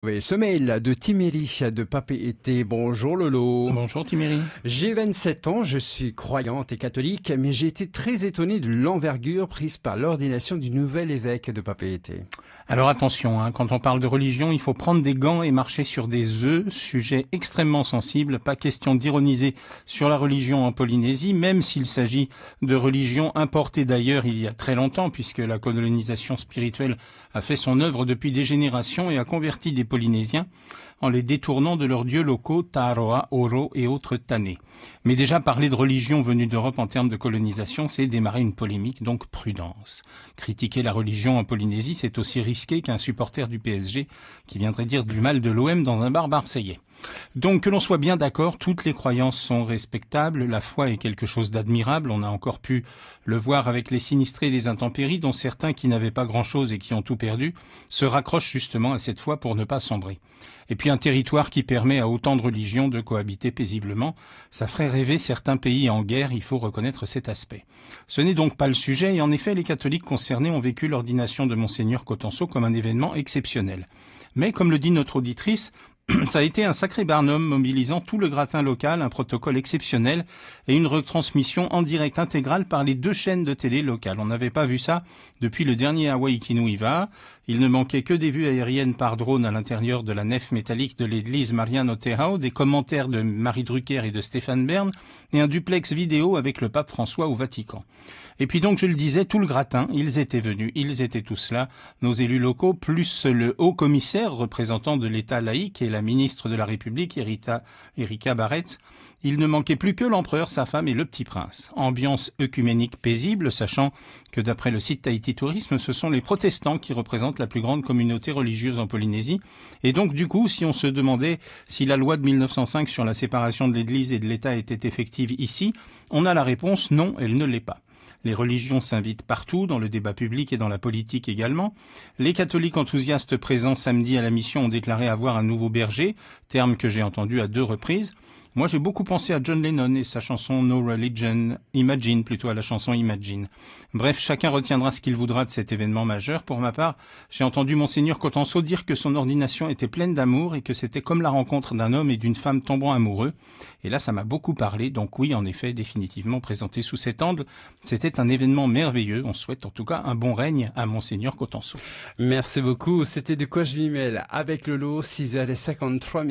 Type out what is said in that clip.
Oui, ce mail de Timéry de Papé Été. Bonjour Lolo. Bonjour Timéry. J'ai 27 ans, je suis croyante et catholique, mais j'ai été très étonné de l'envergure prise par l'ordination du nouvel évêque de Papé Été. Alors attention, quand on parle de religion, il faut prendre des gants et marcher sur des œufs, sujet extrêmement sensible, pas question d'ironiser sur la religion en Polynésie, même s'il s'agit de religion importée d'ailleurs il y a très longtemps, puisque la colonisation spirituelle a fait son œuvre depuis des générations et a converti des Polynésiens en les détournant de leurs dieux locaux, Taroa, Oro et autres Tané. Mais déjà parler de religion venue d'Europe en termes de colonisation, c'est démarrer une polémique, donc prudence. Critiquer la religion en Polynésie, c'est aussi risqué qu'un supporter du PSG qui viendrait dire du mal de l'OM dans un bar marseillais. Donc que l'on soit bien d'accord, toutes les croyances sont respectables, la foi est quelque chose d'admirable, on a encore pu le voir avec les sinistrés des intempéries, dont certains qui n'avaient pas grand-chose et qui ont tout perdu, se raccrochent justement à cette foi pour ne pas sombrer. Et puis un territoire qui permet à autant de religions de cohabiter paisiblement, ça ferait rêver certains pays en guerre, il faut reconnaître cet aspect. Ce n'est donc pas le sujet, et en effet les catholiques concernés ont vécu l'ordination de Monseigneur Cotenso comme un événement exceptionnel. Mais comme le dit notre auditrice, ça a été un sacré barnum mobilisant tout le gratin local, un protocole exceptionnel et une retransmission en direct intégrale par les 2 chaînes de télé locales. On n'avait pas vu ça depuis le dernier Hawaii Kinuiva. Il ne manquait que des vues aériennes par drone à l'intérieur de la nef métallique de l'église Mariano Terrao, des commentaires de Marie Drucker et de Stéphane Bern et un duplex vidéo avec le pape François au Vatican. Et puis donc, je le disais, tout le gratin, ils étaient venus, ils étaient tous là, nos élus locaux, plus le haut commissaire représentant de l'État laïque et la ministre de la République, Erika Barrett. Il ne manquait plus que l'empereur, sa femme et le petit prince. Ambiance œcuménique paisible, sachant que d'après le site Tahiti Tourisme, ce sont les protestants qui représentent la plus grande communauté religieuse en Polynésie. Et donc, du coup, si on se demandait si la loi de 1905 sur la séparation de l'Église et de l'État était effective ici, on a la réponse non, elle ne l'est pas. Les religions s'invitent partout, dans le débat public et dans la politique également. Les catholiques enthousiastes présents samedi à la mission ont déclaré avoir un nouveau berger, terme que j'ai entendu à 2 reprises. Moi, j'ai beaucoup pensé à John Lennon et sa chanson No Religion, Imagine, plutôt à la chanson Imagine. Bref, chacun retiendra ce qu'il voudra de cet événement majeur. Pour ma part, j'ai entendu Monseigneur Cotenso dire que son ordination était pleine d'amour et que c'était comme la rencontre d'un homme et d'une femme tombant amoureux. Et là, ça m'a beaucoup parlé. Donc oui, en effet, définitivement présenté sous cet angle, c'était un événement merveilleux. On souhaite en tout cas un bon règne à Monseigneur Cotenso. Merci beaucoup, c'était de quoi je m'y mêle avec Lolo, 6h53.